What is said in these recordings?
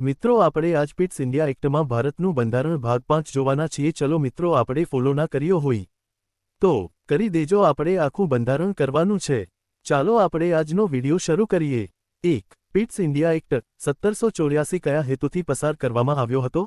મિત્રો આપણે આજ પિટ્સ ઇન્ડિયા એક્ટમાં ભારતનું બંધારણ ભાગ 5 જોવાના છીએ। ચલો મિત્રો આપણે ફોલો ના કર્યો હોય તો કરી દેજો, આપણે આખું બંધારણ કરવાનું છે। ચાલો આપણે આજનો વિડિયો શરૂ કરીએ। 1. પિટ્સ ઇન્ડિયા એક્ટ 1784 કયા હેતુથી પસાર કરવામાં આવ્યો હતો?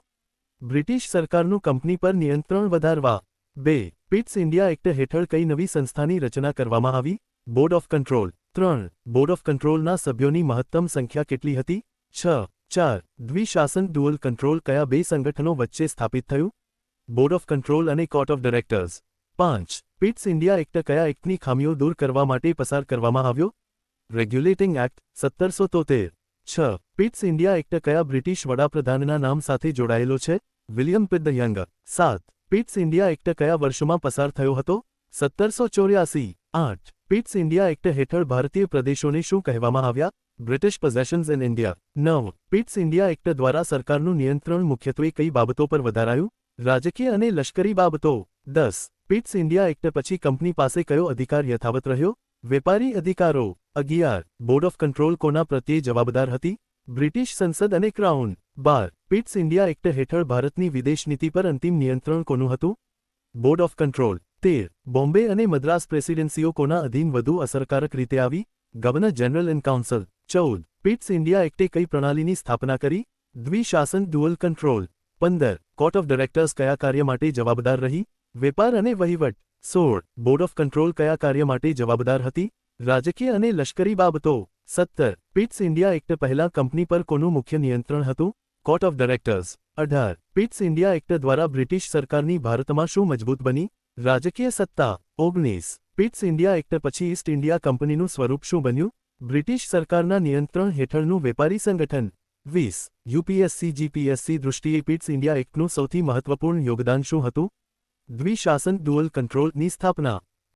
બ્રિટિશ સરકારનું કંપની પર નિયંત્રણ વધારવા। 2. પિટ્સ ઇન્ડિયા એક્ટ હેઠળ કઈ નવી સંસ્થાની રચના કરવામાં આવી? Board of control. 3. Board of કંટ્રોલના સભ્યોની મહત્તમ સંખ્યા કેટલી હતી? 6. 4. દ્વિશાસન ડ્યુઅલ કંટ્રોલ કયા બે સંગઠનો વચ્ચે સ્થાપિત થયું? બોર્ડ ઓફ કંટ્રોલ અને court of directors. 5. Pitt's India act કયા એક્ટની ખામીઓ દૂર કરવા માટે પસાર કરવામાં આવ્યો? Regulating act 1773। 6. Pitt's India act કયા બ્રિટિશ વડાપ્રધાનના નામ સાથે જોડાયેલો છે? William pit the young. 7. Pitt's India act કયા વર્ષમાં પસાર થયો હતો? 1784। 8. પિટ્સ ઇન્ડિયા એક્ટ હેઠળ ભારતીય પ્રદેશોને શું કહેવામાં આવ્યા? British possessions in India. 9. Pitt's India Act દ્વારા સરકારનું નિયંત્રણ મુખ્યત્વે કઈ બાબતો પર વધારાયું? રાજકીય અને લશ્કરી બાબતો। 10. પિટ્સ ઇન્ડિયા એક્ટ પછી કંપની પાસે કયો અધિકાર યથાવત રહ્યો? વેપારી અધિકારો। 11. બોર્ડ ઓફ કંટ્રોલ કોના પ્રત્યે જવાબદાર હતી? બ્રિટિશ સંસદ અને ક્રાઉન। 12. પિટ્સ ઇન્ડિયા એક્ટ હેઠળ ભારતની વિદેશ નીતિ પર અંતિમ નિયંત્રણ કોનું હતું? Board of control. 13. બોમ્બે અને મદ્રાસ પ્રેસિડેન્સીઓ કોના અધીન વધુ અસરકારક રીતે આવી? Governor general in council. 14. Pitt's India એક્ટે કઈ પ્રણાલીની સ્થાપના કરી? દ્વિશાસન dual control. 15. Court of directors કયા કાર્ય માટે જવાબદાર રહી? વેપાર અને વહીવટ। 16. બોર્ડ ઓફ કંટ્રોલ કયા કાર્ય માટે જવાબદાર હતી? રાજકીય અને લશ્કરી બાબતો। 17. પિટ્સ ઇન્ડિયા એક્ટ પહેલા કંપની પર કોનું મુખ્ય નિયંત્રણ હતું? Court of directors. 18. Pitt's India Act દ્વારા બ્રિટિશ સરકારની ભારતમાં શું મજબૂત બની? રાજકીય સત્તા। 19. પિટ્સ ઇન્ડિયા એક્ટ પછી ઈસ્ટ ઇન્ડિયા કંપનીનું સ્વરૂપ શું બન્યું? બ્રિટિશ સરકારના નિયંત્રણ હેઠળનું વેપારી સંગઠન। 20. યુપીએસસી જીપીએસસી દૃષ્ટિએ પિટ્સ ઇન્ડિયા એક્ટનું સૌથી મહત્વપૂર્ણ યોગદાન શું હતું? દ્વિશાસન ડ્યુઅલ કંટ્રોલની સ્થાપના।